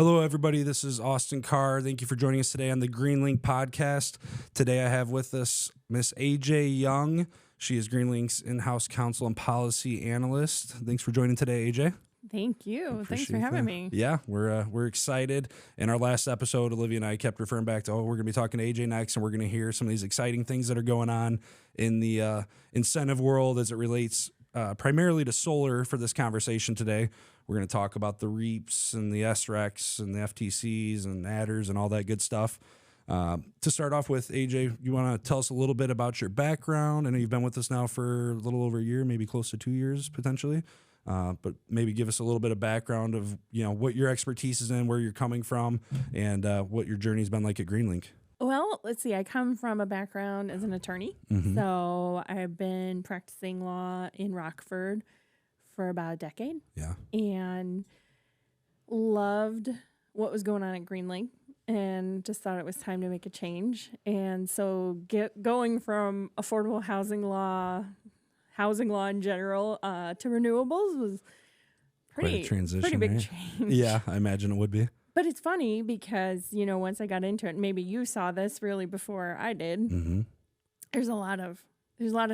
Hello, everybody. This is Austin Carr. Thank you for joining us today on the Greenlink Podcast. Today I have with us Miss AJ Young. She is Greenlink's in-house counsel and policy analyst. Thanks for joining today, AJ. Thank you. Thanks for having me. Yeah, we're excited. In our last episode, Olivia and I kept referring back to, we're going to be talking to AJ next, and we're going to hear some of these exciting things that are going on in the incentive world as it relates primarily to solar for this conversation today. We're going to talk about the REAPs and the SRECs and the FTCs and adders and all that good stuff. To start off with, AJ, you want to tell us a little bit about your background? I know you've been with us now for a little over a year, maybe close to 2 years potentially. But maybe give us a little bit of background of, what your expertise is in, where you're coming from, and what your journey's been like at Greenlink. Well, let's see. I come from a background as an attorney. Mm-hmm. So I've been practicing law in Rockford for about a decade. Yeah. And loved what was going on at Greenlink and just thought it was time to make a change. And so going from affordable housing law in general, to renewables was Quite a transition, pretty big right? change. Yeah, I imagine it would be. But it's funny because, once I got into it, maybe you saw this really before I did. Mm-hmm. There's a lot of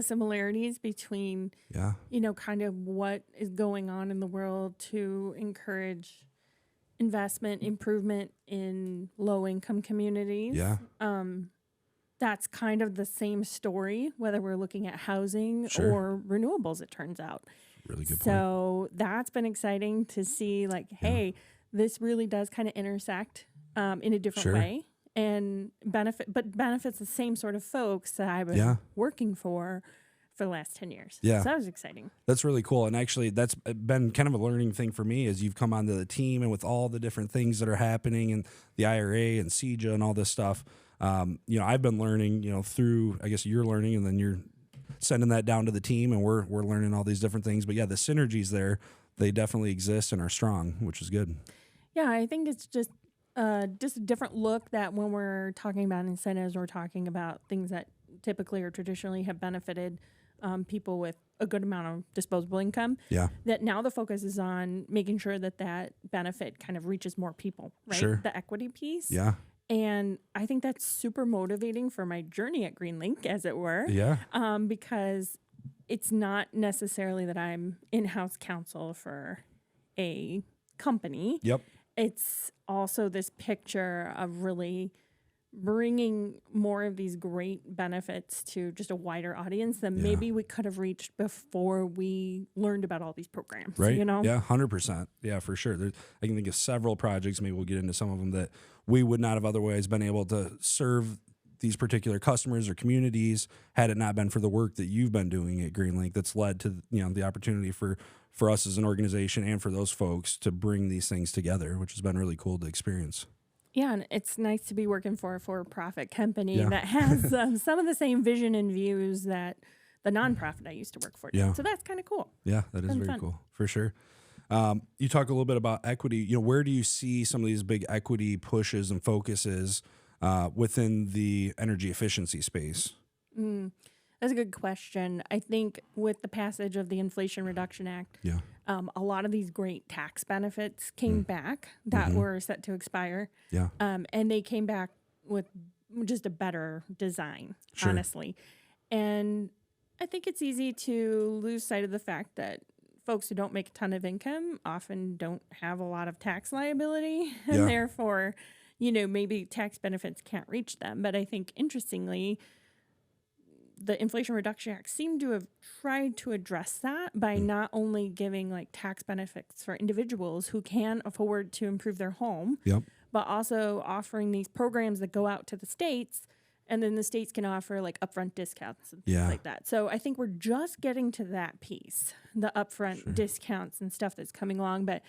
similarities between, Yeah. kind of what is going on in the world to encourage investment, improvement in low-income communities. Yeah. That's kind of the same story, whether we're looking at housing Sure. or renewables, it turns out. Really good point. So that's been exciting to see, hey, this really does kind of intersect in a different Sure. way and benefits the same sort of folks that I've been working for the last 10 years. Yeah. So that was exciting. That's really cool. And actually, that's been kind of a learning thing for me as you've come onto the team and with all the different things that are happening and the IRA and CEJA and all this stuff. I've been learning, through, I guess you're learning and then you're sending that down to the team and we're learning all these different things. But yeah, the synergies there, they definitely exist and are strong, which is good. Yeah, I think it's just a different look that when we're talking about incentives, we're talking about things that typically or traditionally have benefited people with a good amount of disposable income. Yeah. That now the focus is on making sure that benefit kind of reaches more people, right? Sure. The equity piece. Yeah. And I think that's super motivating for my journey at Greenlink, as it were. Yeah. Because it's not necessarily that I'm in-house counsel for a company. Yep. It's also this picture of really bringing more of these great benefits to just a wider audience than maybe we could have reached before we learned about all these programs. Right. Yeah, 100%. Yeah, for sure. I can think of several projects, maybe we'll get into some of them, that we would not have otherwise been able to serve these particular customers or communities had it not been for the work that you've been doing at Greenlink that's led to, the opportunity for us as an organization and for those folks to bring these things together, which has been really cool to experience. Yeah, and it's nice to be working for a for-profit company that has some of the same vision and views that the nonprofit I used to work for did. Yeah. So that's kind of cool. Yeah, that is very cool, for sure. You talk a little bit about equity. Where do you see some of these big equity pushes and focuses within the energy efficiency space? That's a good question. I think with the passage of the Inflation Reduction Act, a lot of these great tax benefits came back that were set to expire. Yeah. And they came back with just a better design, Sure. honestly. And I think it's easy to lose sight of the fact that folks who don't make a ton of income often don't have a lot of tax liability, and therefore, maybe tax benefits can't reach them. But I think, interestingly, the Inflation Reduction Act seemed to have tried to address that by not only giving tax benefits for individuals who can afford to improve their home, but also offering these programs that go out to the states, and then the states can offer upfront discounts and things like that. So I think we're just getting to that piece, the upfront discounts and stuff that's coming along. But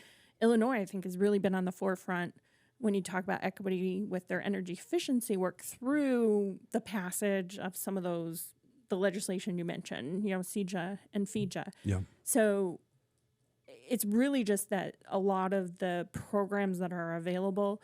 Illinois, I think, has really been on the forefront when you talk about equity with their energy efficiency work through the passage of some of the legislation you mentioned, CEJA and FEJA. Yeah. So it's really just that a lot of the programs that are available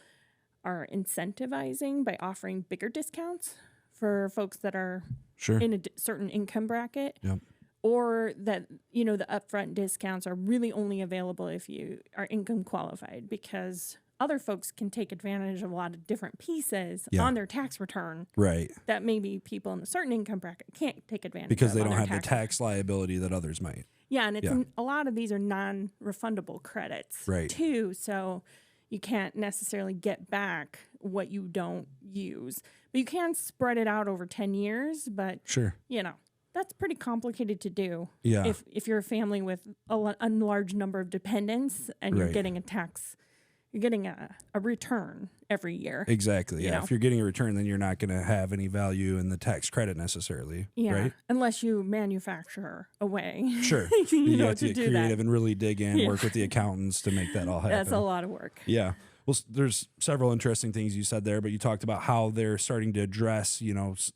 are incentivizing by offering bigger discounts for folks that are in a certain income bracket. Yep. Or that, the upfront discounts are really only available if you are income qualified, because other folks can take advantage of a lot of different pieces Yeah. on their tax return Right. that maybe people in a certain income bracket can't take advantage Because of they on don't their have the tax liability that others might. Yeah, and it's Yeah. a lot of these are non-refundable credits Right. too, so you can't necessarily get back what you don't use. But you can spread it out over 10 years, but Sure. that's pretty complicated to do. Yeah. If you're a family with a large number of dependents and you're Right. getting you're getting a return every year. Exactly. you Yeah. know? If you're getting a return, then you're not going to have any value in the tax credit necessarily. Yeah, Right. unless you manufacture a way. Sure. you know, have to to get do creative that. and really dig in, Yeah. work with the accountants to make that all happen. That's a lot of work. Yeah. Well, there's several interesting things you said there, but you talked about how they're starting to address,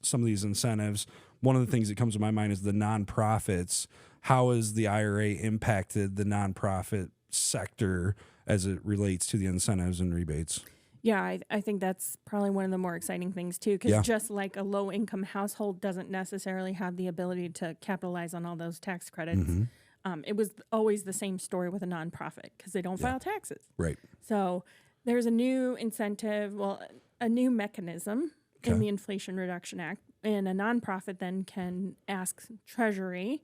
some of these incentives. One of the things that comes to my mind is the nonprofits. How has the IRA impacted the nonprofit sector as it relates to the incentives and rebates? Yeah, I think that's probably one of the more exciting things too, because Yeah. just like a low income household doesn't necessarily have the ability to capitalize on all those tax credits. Mm-hmm. It was always the same story with a nonprofit because they don't file taxes. Right. So there's a new incentive, a new mechanism Okay. in the Inflation Reduction Act, and a nonprofit then can ask Treasury,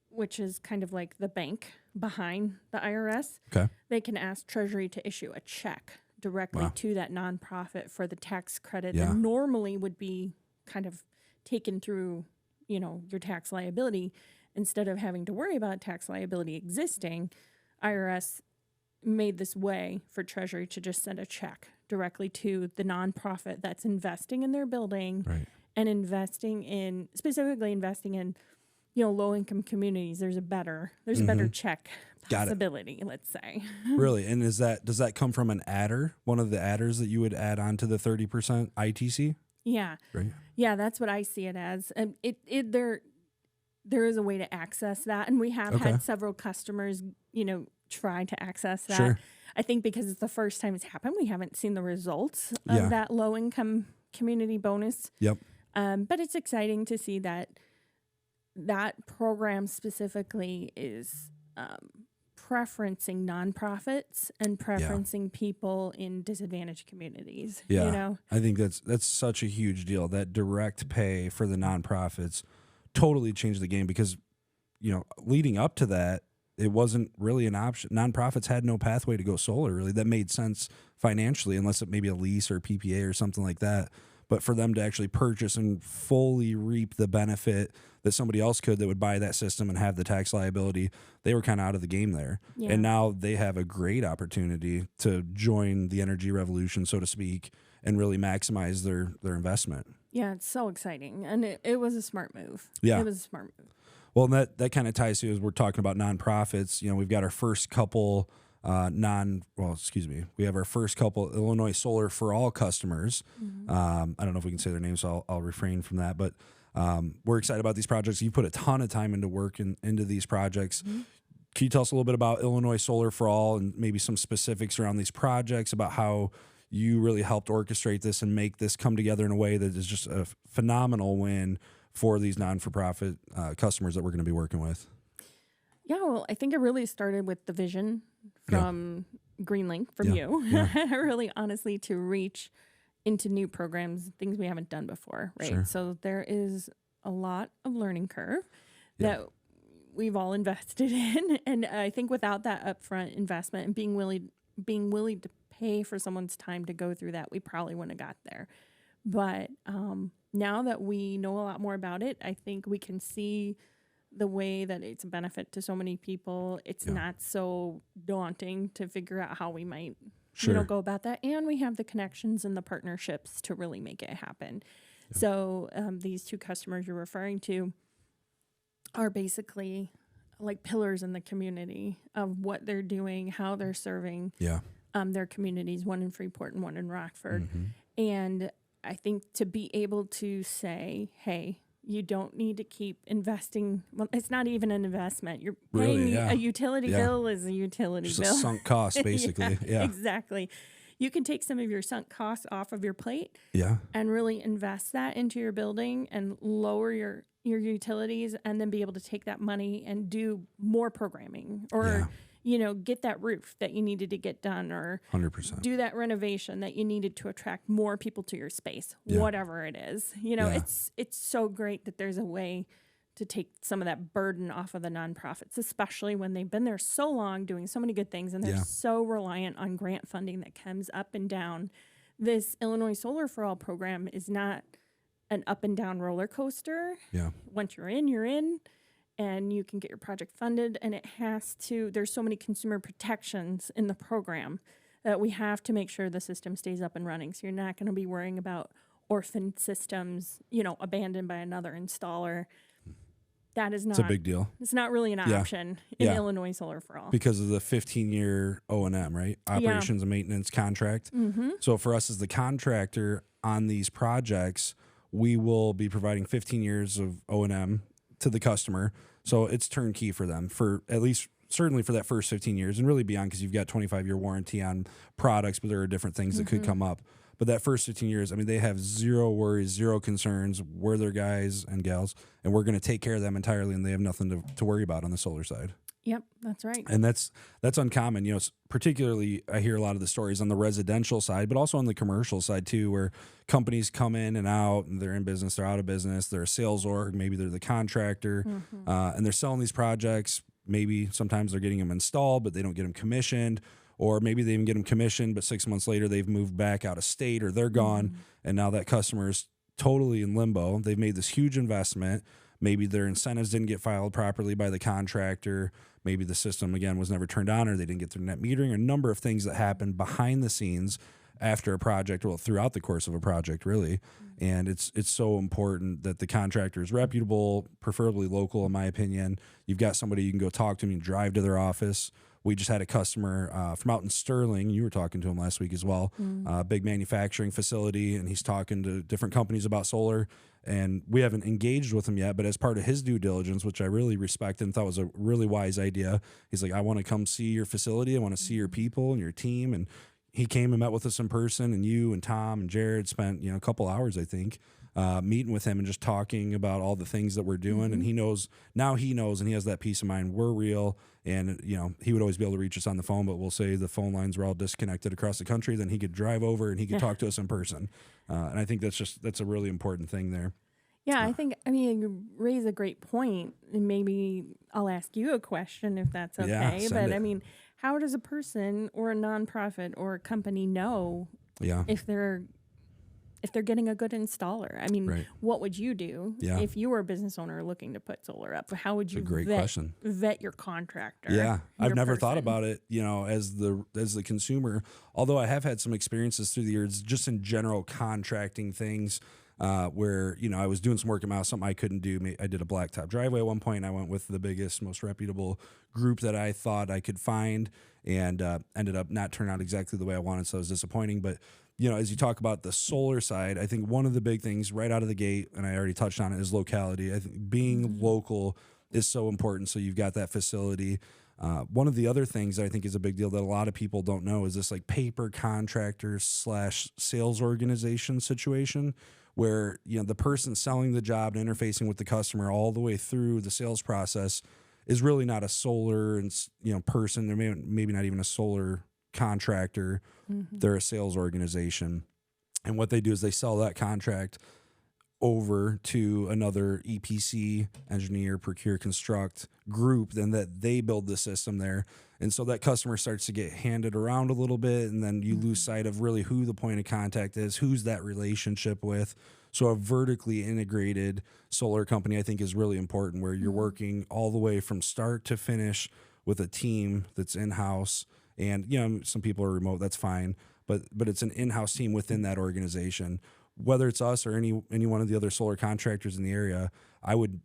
which is kind of like the bank behind the IRS. Okay. They can ask Treasury to issue a check directly Wow. to that nonprofit for the tax credit Yeah. that normally would be kind of taken through, your tax liability. Instead of having to worry about tax liability existing, IRS made this way for Treasury to just send a check directly to the nonprofit that's investing in their building Right. and specifically investing in, low income communities. There's a better check Got it. possibility, let's say. Really? And does that come from an adder? One of the adders that you would add on to the 30% ITC? Yeah. Right. Yeah, that's what I see it as. And there is a way to access that, and we have Okay. had several customers, try to access that. Sure. I think because it's the first time it's happened, we haven't seen the results Yeah. of that low income community bonus. Yep. But it's exciting to see that program specifically is preferencing nonprofits and preferencing people in disadvantaged communities. Yeah. I think that's such a huge deal. That direct pay for the nonprofits totally changed the game because, leading up to that, it wasn't really an option. Nonprofits had no pathway to go solar, really. That made sense financially, unless it may be a lease or PPA or something like that. But for them to actually purchase and fully reap the benefit that somebody else could that would buy that system and have the tax liability, they were kind of out of the game there. Yeah. And now they have a great opportunity to join the energy revolution, so to speak, and really maximize their investment. Yeah, it's so exciting. And it was a smart move. Yeah. It was a smart move. Well, and that kind of ties to, as we're talking about nonprofits, we've got our first couple we have our first couple Illinois Solar for All customers. Mm-hmm. I don't know if we can say their names, so I'll refrain from that. But we're excited about these projects. You put a ton of time into work into these projects. Mm-hmm. Can you tell us a little bit about Illinois Solar for All and maybe some specifics around these projects, about how you really helped orchestrate this and make this come together in a way that is just a phenomenal win for these non-for-profit customers that we're going to be working with? Yeah, well, I think it really started with the vision from Greenlink, from you. Yeah. Really, honestly, to reach into new programs, things we haven't done before, right? Sure. So there is a lot of learning curve that we've all invested in. And I think without that upfront investment and being willing to pay for someone's time to go through that, we probably wouldn't have got there. But now that we know a lot more about it, I think we can see the way that it's a benefit to so many people. It's not so daunting to figure out how we might go about that. And we have the connections and the partnerships to really make it happen. Yeah. So these two customers you're referring to are basically like pillars in the community of what they're doing, how they're serving their communities, one in Freeport and one in Rockford. Mm-hmm. And I think to be able to say, hey, you don't need to keep investing. Well, it's not even an investment. You're paying a utility bill is a utility just bill. A sunk cost, basically. Yeah, exactly. You can take some of your sunk costs off of your plate and really invest that into your building and lower your utilities, and then be able to take that money and do more programming or get that roof that you needed to get done, or 100%. do that renovation that you needed to attract more people to your space, whatever it is. It's so great that there's a way to take some of that burden off of the nonprofits, especially when they've been there so long doing so many good things and they're so reliant on grant funding that comes up and down. This Illinois Solar for All program is not an up and down roller coaster. Yeah. Once you're in, and you can get your project funded, and there's so many consumer protections in the program that we have to make sure the system stays up and running. So you're not going to be worrying about orphaned systems, abandoned by another installer. That is not, it's a big deal. It's not really an option in Illinois Solar for All. Because of the 15-year O&M, right? Operations and maintenance contract. Mm-hmm. So for us as the contractor on these projects, we will be providing 15 years of O&M to the customer. So it's turnkey for them for at least certainly for that first 15 years and really beyond, because you've got 25-year warranty on products, but there are different things that could come up. But that first 15 years, I mean, they have zero worries, zero concerns. We're their guys and gals, and we're going to take care of them entirely, and they have nothing to worry about on the solar side. Yep, that's right. And that's uncommon. Particularly I hear a lot of the stories on the residential side, but also on the commercial side too, where companies come in and out, and they're in business, they're out of business, they're a sales org, maybe they're the contractor, and they're selling these projects. Maybe sometimes they're getting them installed, but they don't get them commissioned. Or maybe they even get them commissioned, but 6 months later they've moved back out of state or they're gone. And now that customer is totally in limbo. They've made this huge investment. Maybe their incentives didn't get filed properly by the contractor. Maybe the system, again, was never turned on, or they didn't get their net metering. A number of things that happen behind the scenes after a project, well, throughout the course of a project, really. And it's so important that the contractor is reputable, preferably local, in my opinion. You've got somebody you can go talk to, and you can drive to their office. We just had a customer from out in Sterling. You were talking to him last week as well. Big manufacturing facility, and he's talking to different companies about solar. And we haven't engaged with him yet, but as part of his due diligence, which I really respect and thought was a really wise idea, he's like, I want to come see your facility. I want to see your people and your team. And he came and met with us in person, and you and Tom and Jared spent a couple hours, I think, meeting with him and just talking about all the things that we're doing. And he knows, and he has that peace of mind. We're real. And, he would always be able to reach us on the phone, but we'll say the phone lines were all disconnected across the country. Then he could drive over and he could talk to us in person. And I think that's a really important thing there. Yeah, you raise a great point, and maybe I'll ask you a question if that's okay. But how does a person or a nonprofit or a company know if they're getting a good installer? What would you do if you were a business owner looking to put solar up? How would you vet your contractor? Yeah, I've never thought about it, as the consumer, although I have had some experiences through the years just in general contracting things where, I was doing some work at my house, something I couldn't do. I did a blacktop driveway at one point. I went with the biggest, most reputable group that I thought I could find, and ended up not turning out exactly the way I wanted, so it was disappointing. But as you talk about the solar side, I think one of the big things right out of the gate, and I already touched on it, is locality. I think being local is so important. So you've got that facility. One of the other things that I think is a big deal that a lot of people don't know is this like paper contractor / sales organization situation, where the person selling the job and interfacing with the customer all the way through the sales process is really not a solar person. They're maybe not even a solar contractor. They're a sales organization, and what they do is they sell that contract over to another EPC, engineer, procure, construct group, then that they build the system there. And so that customer starts to get handed around a little bit, and then you lose sight of really who the point of contact is, who's that relationship with. So a vertically integrated solar company, I think, is really important, where you're working all the way from start to finish with a team that's in-house. And, some people are remote, that's fine. But it's an in-house team within that organization. Whether it's us or any one of the other solar contractors in the area, I would,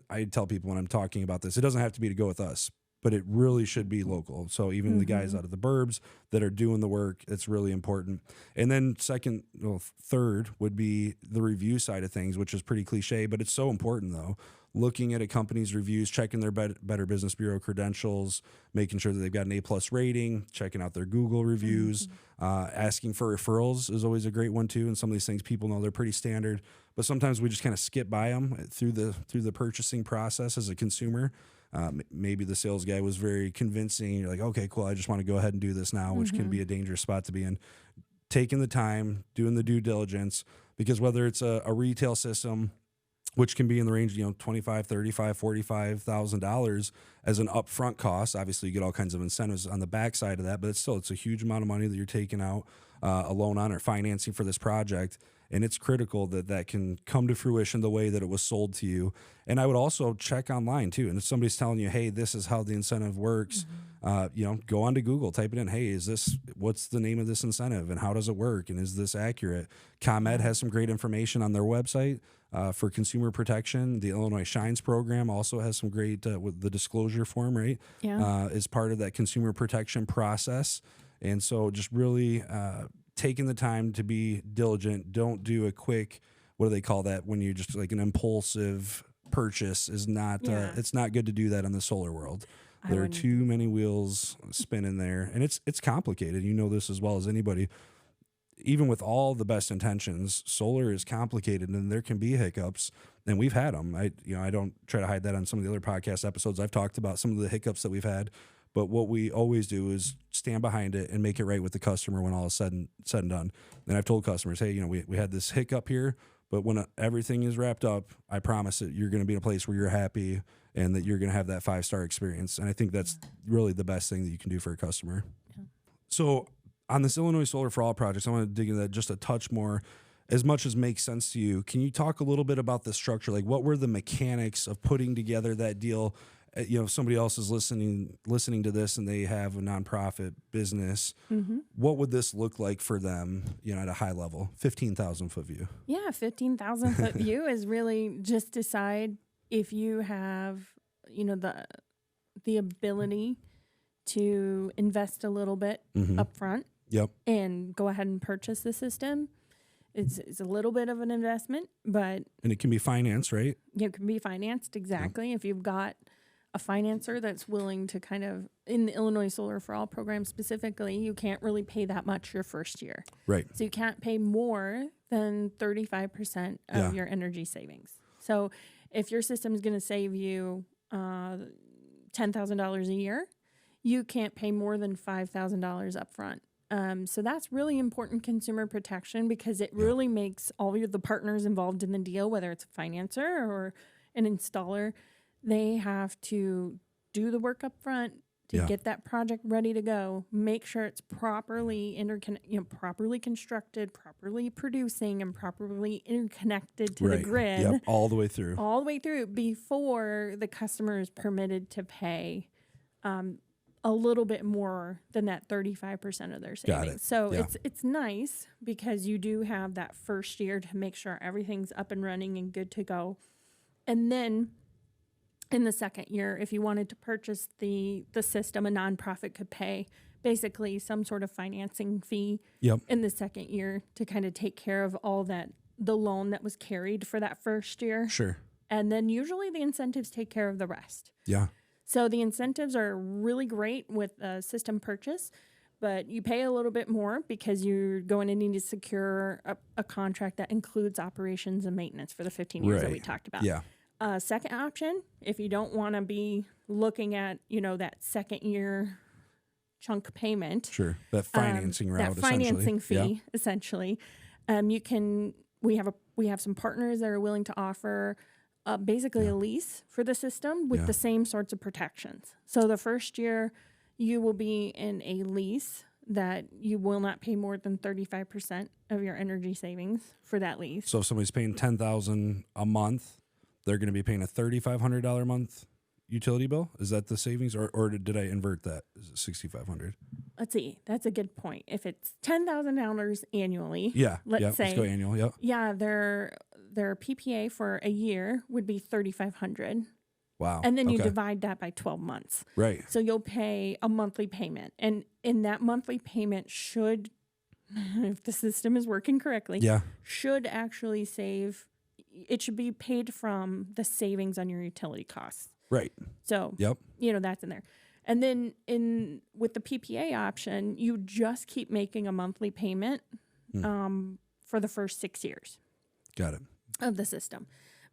I tell people when I'm talking about this, it doesn't have to be to go with us, but it really should be local. So even the guys out of the burbs that are doing the work, it's really important. And then third would be the review side of things, which is pretty cliche, but it's so important though. Looking at a company's reviews, checking their Better Business Bureau credentials, making sure that they've got an A+ rating, checking out their Google reviews, asking for referrals is always a great one too. And some of these things people know they're pretty standard, but sometimes we just kind of skip by them through the purchasing process as a consumer. Maybe the sales guy was very convincing. You're like, okay, cool. I just want to go ahead and do this now, which can be a dangerous spot to be in. Taking the time, doing the due diligence, because whether it's a retail system, which can be in the range, $25,000, $35,000, $45,000 as an upfront cost. Obviously, you get all kinds of incentives on the backside of that, but it's a huge amount of money that you're taking out a loan on or financing for this project. And it's critical that can come to fruition the way that it was sold to you. And I would also check online too. And if somebody's telling you, hey, this is how the incentive works, go onto Google, type it in. Hey, what's the name of this incentive and how does it work? And is this accurate? ComEd has some great information on their website for consumer protection. The Illinois Shines program also has some great, with the disclosure form, right? Yeah. Is part of that consumer protection process. And so just really, taking the time to be diligent. Don't do a quick, what do they call that when you just like an impulsive purchase is not, it's not good to do that in the solar world. There are too many wheels spinning there, and it's complicated. You know this as well as anybody. Even with all the best intentions, solar is complicated and there can be hiccups, and we've had them. I don't try to hide that on some of the other podcast episodes. I've talked about some of the hiccups that we've had. But what we always do is stand behind it and make it right with the customer when all is said and done. And I've told customers, hey, we had this hiccup here, but when everything is wrapped up, I promise that you're going to be in a place where you're happy and that you're going to have that 5-star experience. And I think that's really the best thing that you can do for a customer. Yeah. So on this Illinois Solar for All project, I want to dig into that just a touch more. As much as makes sense to you, can you talk a little bit about the structure? Like, what were the mechanics of putting together that deal? If somebody else is listening to this and they have a nonprofit business, what would this look like for them, at a high level, 15,000 foot view? Yeah, 15,000 foot view is really just decide if you have, the ability to invest a little bit upfront. Yep. And go ahead and purchase the system. It's a little bit of an investment, but... And it can be financed, right? It can be financed, exactly. Yep. If you've got a financer that's willing to kind of, in the Illinois Solar for All program specifically, you can't really pay that much your first year. Right. So you can't pay more than 35% of your energy savings. So if your system is going to save you $10,000 a year, you can't pay more than $5,000 up front. So that's really important consumer protection because it really makes all of the partners involved in the deal, whether it's a financer or an installer, they have to do the work up front to get that project ready to go, make sure it's properly properly constructed, properly producing, and properly interconnected to the grid. Yep, all the way through. All the way through before the customer is permitted to pay a little bit more than that 35% of their savings. So it's nice because you do have that first year to make sure everything's up and running and good to go. And then in the second year, if you wanted to purchase the system, a nonprofit could pay basically some sort of financing fee in the second year to kind of take care of all that, the loan that was carried for that first year. Sure. And then usually the incentives take care of the rest. Yeah. So the incentives are really great with a system purchase, but you pay a little bit more because you're going to need to secure a contract that includes operations and maintenance for the 15 years that we talked about. Yeah. Second option, if you don't want to be looking at, that second year chunk payment. Sure. That financing route, that financing fee, essentially. We have some partners that are willing to offer basically a lease for the system with the same sorts of protections. So the first year you will be in a lease that you will not pay more than 35% of your energy savings for that lease. So if somebody's paying $10,000 a month, they're going to be paying a $3,500 a month utility bill. Is that the savings, or did I invert that? Is it $6,500? Let's see. That's a good point. If it's $10,000 annually, let's say, let's go annual. their PPA for a year would be $3,500. Wow. And then you divide that by 12 months. Right. So you'll pay a monthly payment. And in that monthly payment should, if the system is working correctly, should actually save, it should be paid from the savings on your utility costs. Right. So, that's in there. And then with the PPA option, you just keep making a monthly payment for the first 6 years. Got it. Of the system.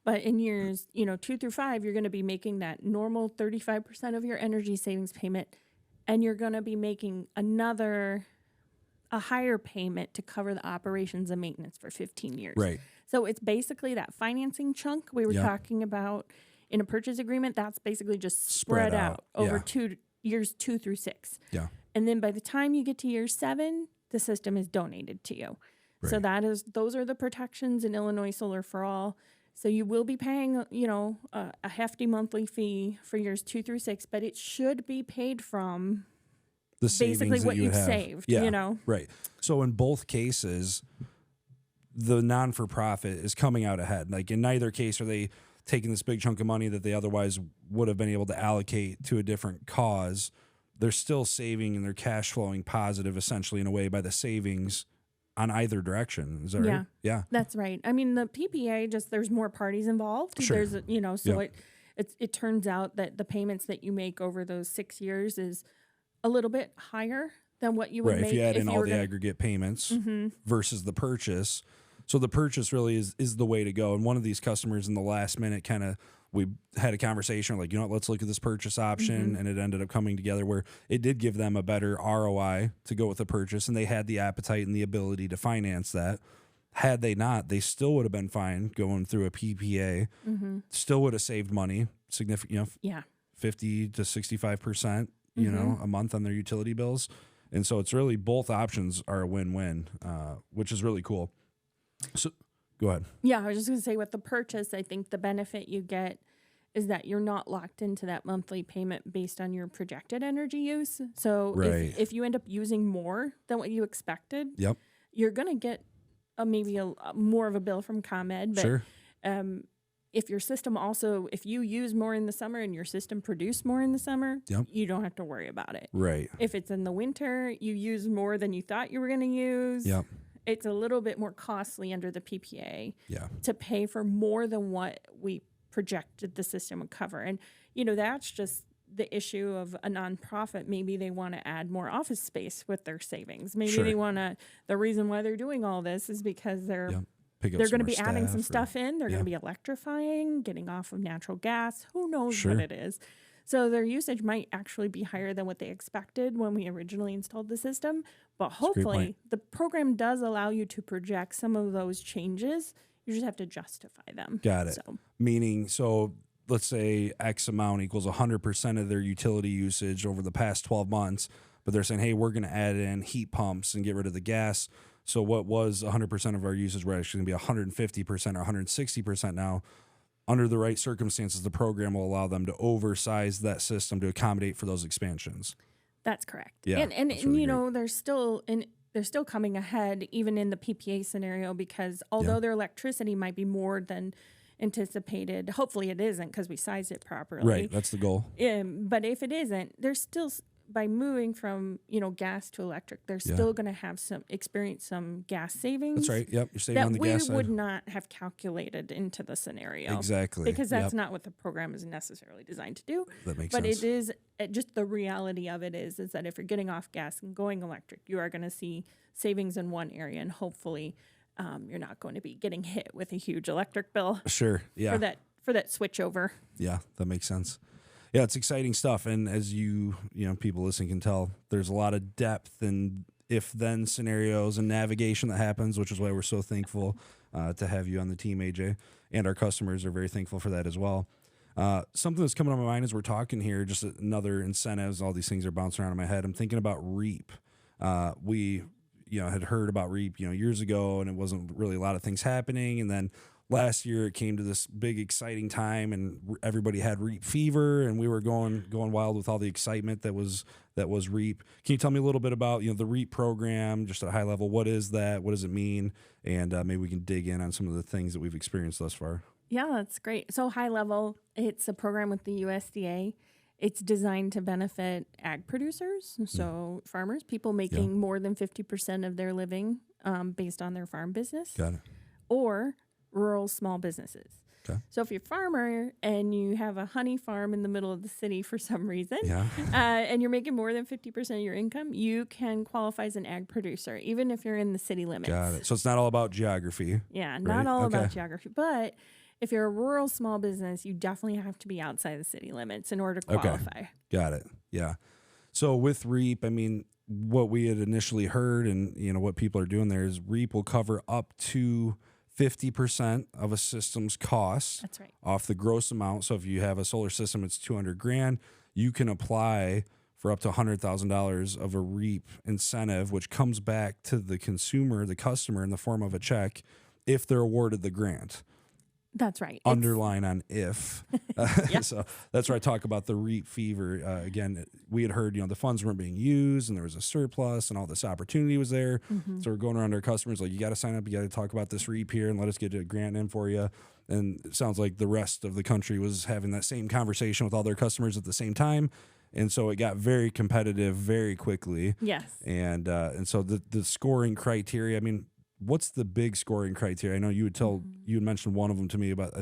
But in years, 2 through 5, you're going to be making that normal 35% of your energy savings payment, and you're going to be making a higher payment to cover the operations and maintenance for 15 years. Right. So it's basically that financing chunk we were talking about in a purchase agreement. That's basically just spread out over years 2 through 6. Yeah. And then by the time you get to year 7, the system is donated to you. Right. So those are the protections in Illinois Solar for All. So you will be paying, a hefty monthly fee for years 2 through 6, but it should be paid from the basically what you've saved. Yeah, right. So in both cases, the non-for-profit is coming out ahead. Like in neither case are they taking this big chunk of money that they otherwise would have been able to allocate to a different cause. They're still saving and they're cash flowing positive, essentially, in a way, by the savings on either direction. Is that right? Yeah. That's right. I mean, the PPA, there's more parties involved. Sure. There's, it turns out that the payments that you make over those 6 years is a little bit higher than what you would make if you add in all the aggregate payments versus the purchase. So the purchase really is the way to go. And one of these customers in the last minute we had a conversation like, let's look at this purchase option. And it ended up coming together where it did give them a better ROI to go with the purchase. And they had the appetite and the ability to finance that. Had they not, they still would have been fine going through a PPA, still would have saved money, significant, 50 to 65%, a month on their utility bills. And so it's really both options are a win-win, which is really cool. So go ahead. Yeah, I was just going to say with the purchase, I think the benefit you get is that you're not locked into that monthly payment based on your projected energy use. So if you end up using more than what you expected, you're going to get maybe a more of a bill from ComEd. But sure. If your system if you use more in the summer and your system produce more in the summer, you don't have to worry about it. Right. If it's in the winter, you use more than you thought you were going to use. It's a little bit more costly under the PPA to pay for more than what we projected the system would cover. And, that's just the issue of a nonprofit. Maybe they want to add more office space with their savings. Maybe they want to, the reason why they're doing all this is because they're going to be adding some stuff in. They're going to be electrifying, getting off of natural gas. Who knows what it is? So their usage might actually be higher than what they expected when we originally installed the system. But hopefully the program does allow you to project some of those changes. You just have to justify them. Got it. Meaning, let's say X amount equals 100% of their utility usage over the past 12 months, but they're saying, hey, we're going to add in heat pumps and get rid of the gas. So what was 100% of our usage, we're actually going to be 150% or 160% now. Under the right circumstances, the program will allow them to oversize that system to accommodate for those expansions. That's correct. Yeah, and really they're still coming ahead even in the PPA scenario because although their electricity might be more than anticipated, hopefully it isn't because we sized it properly. Right, that's the goal. But if it isn't, there's still by moving from gas to electric, they're still going to have experience some gas savings. That's right. Yep, you're saving on the gas side. That we would not have calculated into the scenario. Exactly. Because that's not what the program is necessarily designed to do. That makes sense. But it is just the reality of it is that if you're getting off gas and going electric, you are going to see savings in one area, and hopefully you're not going to be getting hit with a huge electric bill. Sure. Yeah. For that switch over. Yeah, that makes sense. Yeah, it's exciting stuff. And as people listening can tell, there's a lot of depth and if-then scenarios and navigation that happens, which is why we're so thankful to have you on the team, AJ. And our customers are very thankful for that as well. Something that's coming on my mind as we're talking here, just another incentives, all these things are bouncing around in my head. I'm thinking about REAP. We had heard about REAP, years ago, and it wasn't really a lot of things happening. And then last year it came to this big exciting time and everybody had REAP fever and we were going wild with all the excitement that was REAP. Can you tell me a little bit about, the REAP program, just at a high level? What is that? What does it mean? And maybe we can dig in on some of the things that we've experienced thus far. Yeah, that's great. So high level, it's a program with the USDA. It's designed to benefit ag producers. So farmers, people making more than 50% of their living based on their farm business. Got it. Or rural small businesses. Okay. So if you're a farmer and you have a honey farm in the middle of the city for some reason, and you're making more than 50% of your income, you can qualify as an ag producer, even if you're in the city limits. Got it. So it's not all about geography. Yeah, not all about geography. But if you're a rural small business, you definitely have to be outside the city limits in order to qualify. Okay. Got it. Yeah. So with REAP, I mean, what we had initially heard and, what people are doing there is REAP will cover up to 50% of a system's cost. That's right. Off the gross amount. So if you have a solar system, it's $200,000, you can apply for up to $100,000 of a REAP incentive, which comes back to the consumer, the customer, in the form of a check if they're awarded the grant. That's right. Underline on if. Yeah. So that's where I talk about the REAP fever. Again, we had heard, the funds weren't being used and there was a surplus and all this opportunity was there. Mm-hmm. So we're going around to our customers like, you got to sign up, you got to talk about this REAP here and let us get a grant in for you. And it sounds like the rest of the country was having that same conversation with all their customers at the same time. And so it got very competitive very quickly. Yes. And so the scoring criteria, I mean, what's the big scoring criteria? I know you had mentioned one of them to me about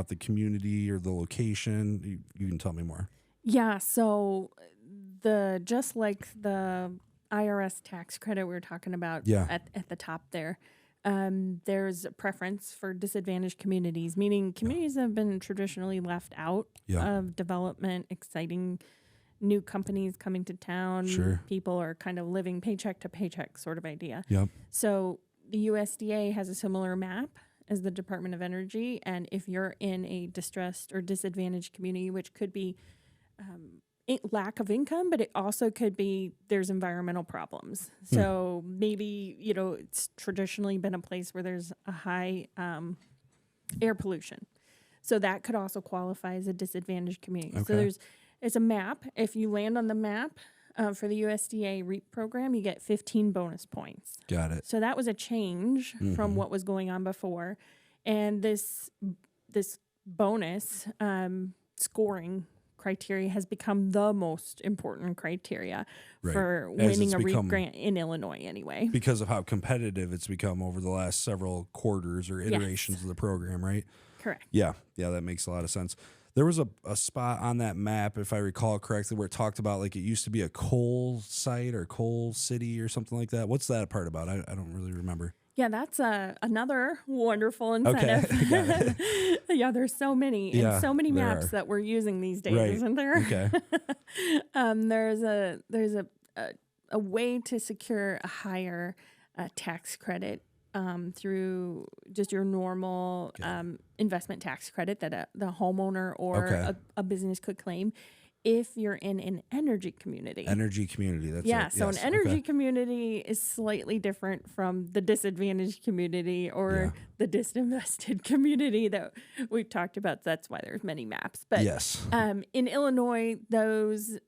the community or the location. You can tell me more. Yeah. So just like the IRS tax credit we were talking about at the top there, there's a preference for disadvantaged communities, meaning communities that have been traditionally left out of development, exciting new companies coming to town. Sure. People are kind of living paycheck to paycheck sort of idea. Yep. So the USDA has a similar map as the Department of Energy, and if you're in a distressed or disadvantaged community, which could be lack of income, but it also could be there's environmental problems. So maybe, it's traditionally been a place where there's a high air pollution. So that could also qualify as a disadvantaged community. Okay. So it's a map. If you land on the map, for the USDA REAP program, you get 15 bonus points. Got it. So that was a change from what was going on before. And this bonus scoring criteria has become the most important criteria for winning a REAP grant in Illinois anyway. Because of how competitive it's become over the last several quarters or iterations of the program, right? Correct. Yeah, that makes a lot of sense. There was a spot on that map, if I recall correctly, where it talked about like it used to be a coal site or coal city or something like that. What's that part about? I don't really remember. Yeah, that's another wonderful incentive. Okay. Yeah, there's so many and so many maps that we're using these days, isn't there? Okay. There's a way to secure a higher tax credit through just your normal investment tax credit that the homeowner or a business could claim if you're in an energy community. Energy community, that's it. So yes. An energy community is slightly different from the disadvantaged community or the disinvested community that we've talked about. That's why there's many maps. But in Illinois, those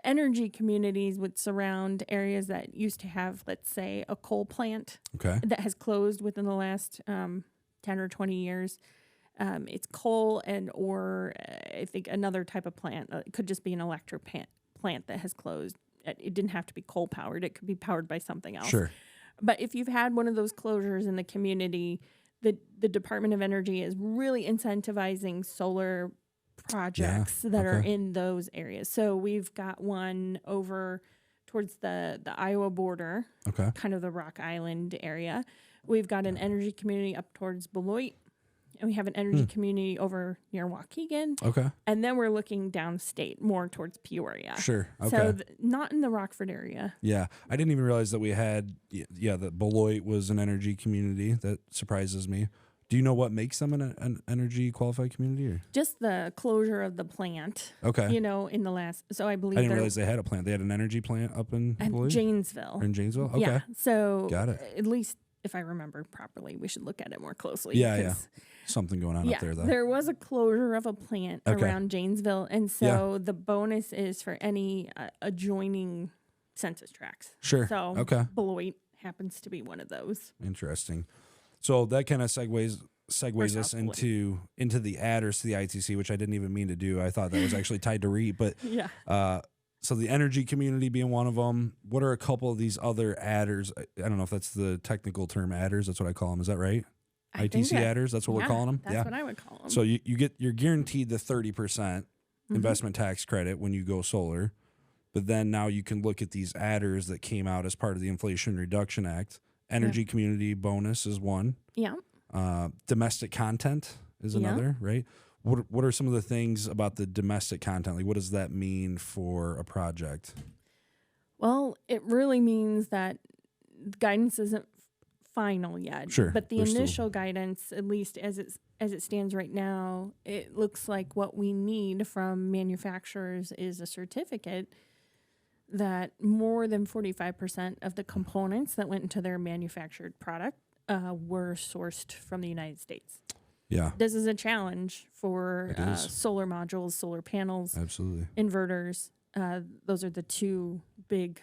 energy communities would surround areas that used to have, let's say, a coal plant that has closed within the last 10 or 20 years. It's coal or I think another type of plant. It could just be an electric plant that has closed. It didn't have to be coal powered. It could be powered by something else. Sure. But if you've had one of those closures in the community, the Department of Energy is really incentivizing solar projects that are in those areas. So we've got one over towards the Iowa border, kind of the Rock Island area. We've got an energy community up towards Beloit, and we have an energy community over near Waukegan. Okay. And then we're looking downstate, more towards Peoria. Sure. Okay. So not in the Rockford area. Yeah. I didn't even realize that we had, that Beloit was an energy community. That surprises me. Do you know what makes them an energy qualified community? Or? Just the closure of the plant. Okay. In the last, so I believe I didn't realize they had a plant. They had an energy plant up in Janesville. Or in Janesville? Okay. Yeah. So got it. At least if I remember properly, we should look at it more closely. Yeah. Something going on up there, though. There was a closure of a plant around Janesville. And so the bonus is for any adjoining census tracts. Sure. So Beloit happens to be one of those. Interesting. So that kind of segues us into the adders to the ITC, which I didn't even mean to do. I thought that was actually tied to REAP, but so the energy community being one of them. What are a couple of these other adders? I don't know if that's the technical term, adders. That's what I call them. Is that right? ITC adders. That's what we're calling them. That's what I would call them. So you're guaranteed the 30% investment tax credit when you go solar, but then now you can look at these adders that came out as part of the Inflation Reduction Act. Energy community bonus is one. Yeah. Domestic content is another, right? What are some of the things about the domestic content? Like, what does that mean for a project? Well, it really means that guidance isn't final yet. Sure, But the there's initial guidance, at least as it stands right now, it looks like what we need from manufacturers is a certificate that more than 45% of the components that went into their manufactured product were sourced from the United States. Yeah. This is a challenge for solar modules, solar panels, Absolutely. inverters. Those are the two big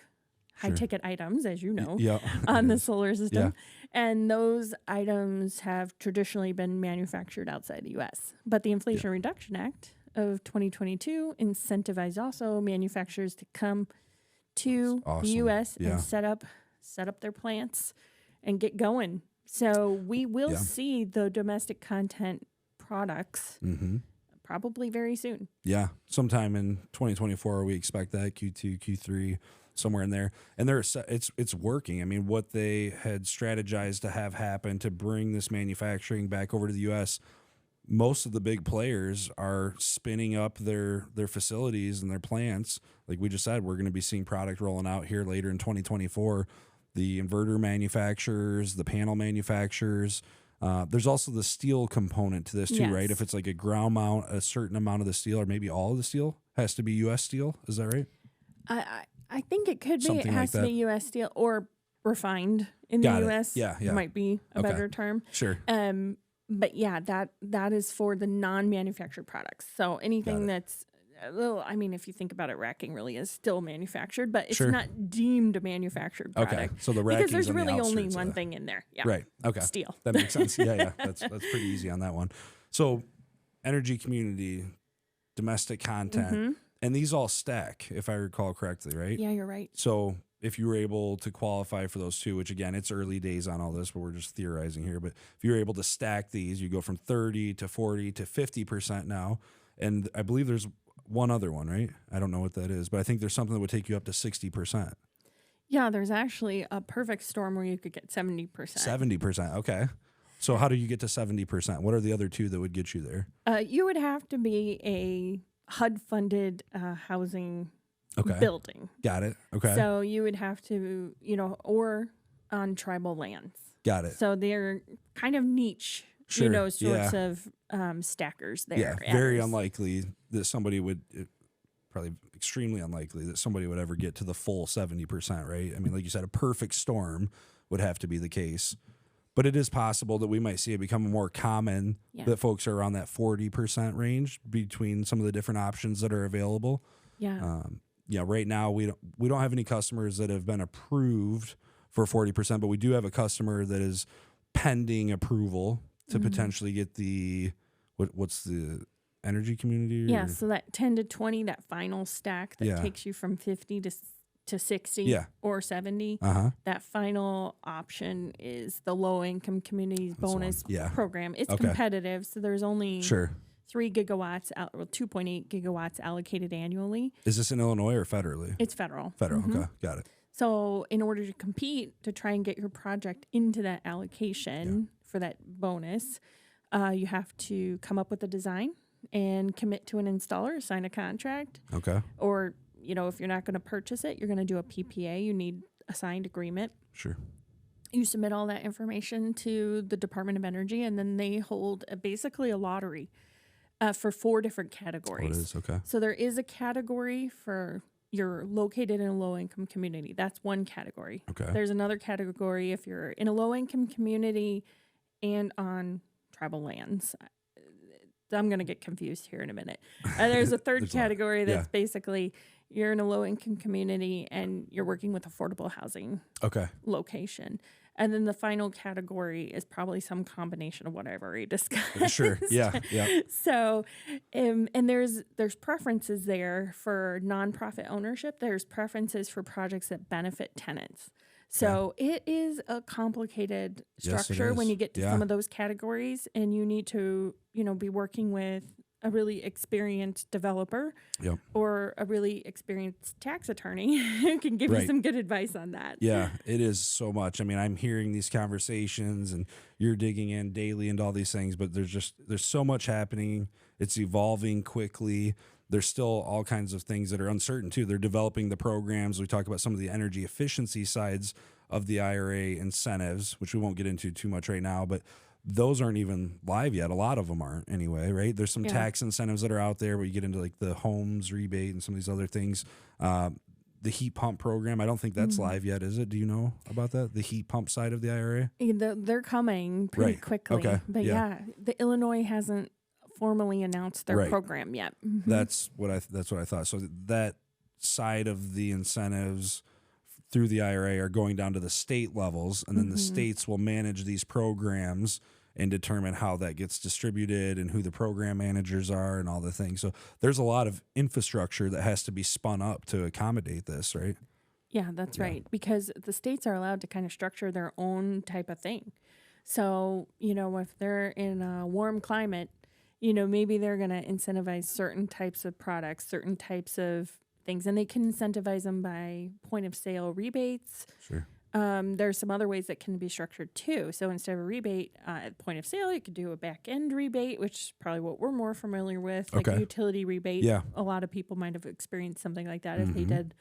high-ticket items, as you know, on the solar system. Yeah. And those items have traditionally been manufactured outside the U.S. But the Inflation Reduction Act of 2022 incentivized also manufacturers to come to the U.S. and set up their plants and get going. So we will see the domestic content products probably very soon. Yeah, sometime in 2024 we expect that, Q2, Q3, somewhere in there. And it's working. I mean, what they had strategized to have happen to bring this manufacturing back over to the U.S., most of the big players are spinning up their facilities and their plants. Like we just said, we're going to be seeing product rolling out here later in 2024. The inverter manufacturers, the panel manufacturers. There's also the steel component to this too, right? If it's like a ground mount, a certain amount of the steel or maybe all of the steel has to be U.S. steel. Is that right? I think it could be. Something it has to be U.S. steel or refined in the U.S. Yeah. Might be a better term. Sure. But yeah, that is for the non-manufactured products. So anything that's a little, I mean, if you think about it, racking really is still manufactured, but it's not deemed a manufactured product. Okay, so the racking, because there's really only one thing in there. Yeah. Right. Okay. Steel. That makes sense. Yeah. That's pretty easy on that one. So energy community, domestic content, and these all stack, if I recall correctly, right? Yeah, you're right. So if you were able to qualify for those two, which again, it's early days on all this, but we're just theorizing here. But if you were able to stack these, you go from 30 to 40 to 50% now. And I believe there's one other one, right? I don't know what that is, but I think there's something that would take you up to 60%. Yeah, there's actually a perfect storm where you could get 70%. 70%. Okay. So how do you get to 70%? What are the other two that would get you there? You would have to be a HUD-funded housing building. Got it. Okay. So you would have to, or on tribal lands. Got it. So they're kind of niche, sorts of stackers there. Yeah, very unlikely that somebody would, probably extremely unlikely that somebody would ever get to the full 70%, right? I mean, like you said, a perfect storm would have to be the case. But it is possible that we might see it become more common that folks are around that 40% range between some of the different options that are available. Yeah. Right now we don't have any customers that have been approved for 40%, but we do have a customer that is pending approval to potentially get the what's the energy community? Yeah, so that 10 to 20, that final stack that takes you from 50 to 60 or 70. That final option is the low income communities bonus program. It's competitive, so there's only 3 gigawatts, 2.8 gigawatts allocated annually. Is this in Illinois or federally? It's federal. Federal, okay, got it. So in order to compete, to try and get your project into that allocation for that bonus, you have to come up with a design and commit to an installer, sign a contract. Okay. Or, if you're not going to purchase it, you're going to do a PPA. You need a signed agreement. Sure. You submit all that information to the Department of Energy, and then they hold basically a lottery for 4 different categories. Oh, it is, okay. So there is a category for you're located in a low-income community. That's one category. Okay. There's another category if you're in a low-income community and on tribal lands. I'm going to get confused here in a minute. There's a third category that's basically you're in a low-income community and you're working with affordable housing location. And then the final category is probably some combination of whatever we discussed. Sure, yeah. So, and there's preferences there for nonprofit ownership. There's preferences for projects that benefit tenants. So it is a complicated structure when you get to some of those categories, and you need to, be working with a really experienced developer Yep. or a really experienced tax attorney who can give you some good advice on that. Yeah, it is so much. I mean, I'm hearing these conversations and you're digging in daily into all these things, but there's so much happening. It's evolving quickly. There's still all kinds of things that are uncertain too. They're developing the programs. We talk about some of the energy efficiency sides of the IRA incentives, which we won't get into too much right now, but those aren't even live yet. A lot of them aren't anyway, right? There's some tax incentives that are out there where you get into like the homes rebate and some of these other things. The heat pump program, I don't think that's live yet, is it? Do you know about that? The heat pump side of the IRA? They're coming pretty quickly. Okay. But the Illinois hasn't formally announced their program yet. Mm-hmm. That's what I thought. So that side of the incentives through the IRA are going down to the state levels, and then the states will manage these programs and determine how that gets distributed and who the program managers are and all the things. So there's a lot of infrastructure that has to be spun up to accommodate this, right? Yeah, that's right. Because the states are allowed to kind of structure their own type of thing. So, if they're in a warm climate, maybe they're going to incentivize certain types of products, certain types of things, and they can incentivize them by point of sale rebates. Sure. There's some other ways that can be structured too. So instead of a rebate at point of sale, you could do a back end rebate, which is probably what we're more familiar with, like a utility rebate. Yeah. A lot of people might have experienced something like that if they did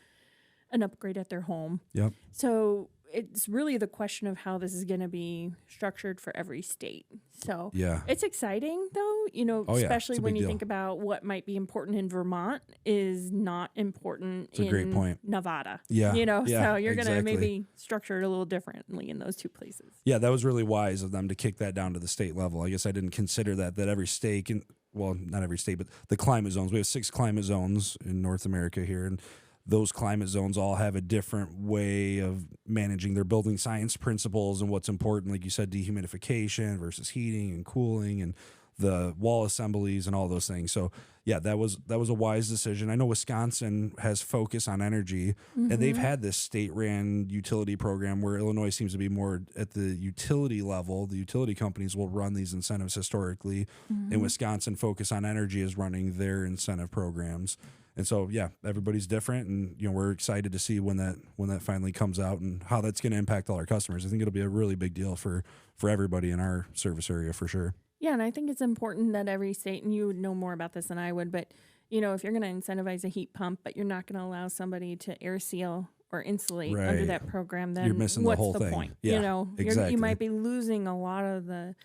an upgrade at their home. Yep. So it's really the question of how this is going to be structured for every state. So it's exciting though, especially when you think about what might be important in Vermont is not important in great point. Nevada. Yeah. So you're going to maybe structure it a little differently in those two places. Yeah, that was really wise of them to kick that down to the state level. I guess I didn't consider that every state, well, not every state, but the climate zones. We have 6 climate zones in North America here, and those climate zones all have a different way of managing their building science principles and what's important, like you said, dehumidification versus heating and cooling and the wall assemblies and all those things. So yeah, that was a wise decision. I know Wisconsin has focus on energy, and they've had this state-ran utility program where Illinois seems to be more at the utility level. The utility companies will run these incentives historically, and Wisconsin Focus on Energy is running their incentive programs. And so, yeah, everybody's different, and we're excited to see when that finally comes out and how that's going to impact all our customers. I think it'll be a really big deal for everybody in our service area for sure. Yeah, and I think it's important that every state, and you would know more about this than I would, but if you're going to incentivize a heat pump, but you're not going to allow somebody to air seal or insulate under that program, then you're missing what's the whole thing. Point? Yeah, exactly. You might be losing a lot of the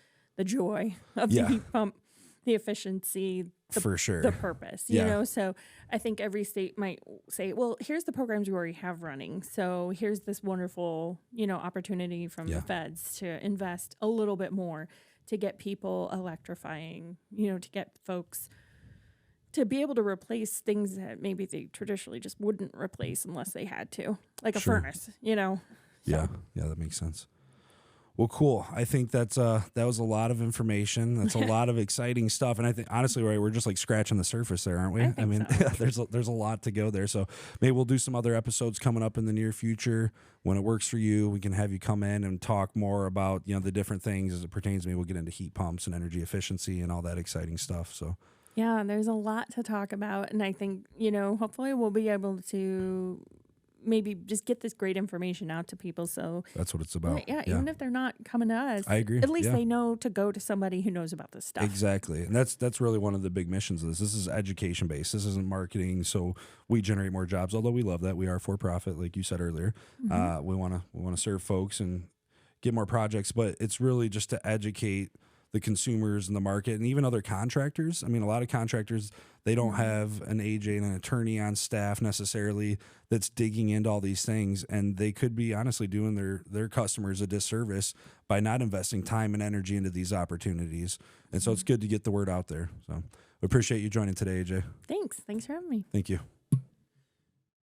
joy of the heat pump, the efficiency, for sure, the purpose. So I think every state might say, well, here's the programs we already have running. So here's this wonderful, opportunity from the feds to invest a little bit more to get people electrifying, to get folks to be able to replace things that maybe they traditionally just wouldn't replace unless they had to, like a furnace, So. Yeah, that makes sense. Well, cool. I think that was a lot of information. That's a lot of exciting stuff. And I think, honestly, right, we're just like scratching the surface there, aren't we? I mean, so. there's a lot to go there. So maybe we'll do some other episodes coming up in the near future. When it works for you, we can have you come in and talk more about, the different things as it pertains to me. We'll get into heat pumps and energy efficiency and all that exciting stuff. So yeah, there's a lot to talk about. And I think, hopefully we'll be able to maybe just get this great information out to people. So that's what it's about. Yeah, even if they're not coming to us, I agree. At least they know to go to somebody who knows about this stuff. Exactly. And that's really one of the big missions of this. This is education based. This isn't marketing. So we generate more jobs, although we love that. We are for profit, like you said earlier. We want to serve folks and get more projects, but it's really just to educate the consumers in the market and even other contractors. I mean, a lot of contractors, they don't have an AJ and an attorney on staff necessarily that's digging into all these things, and they could be honestly doing their customers a disservice by not investing time and energy into these opportunities. And so it's good to get the word out there. So we appreciate you joining today, AJ. Thanks for having me. Thank you.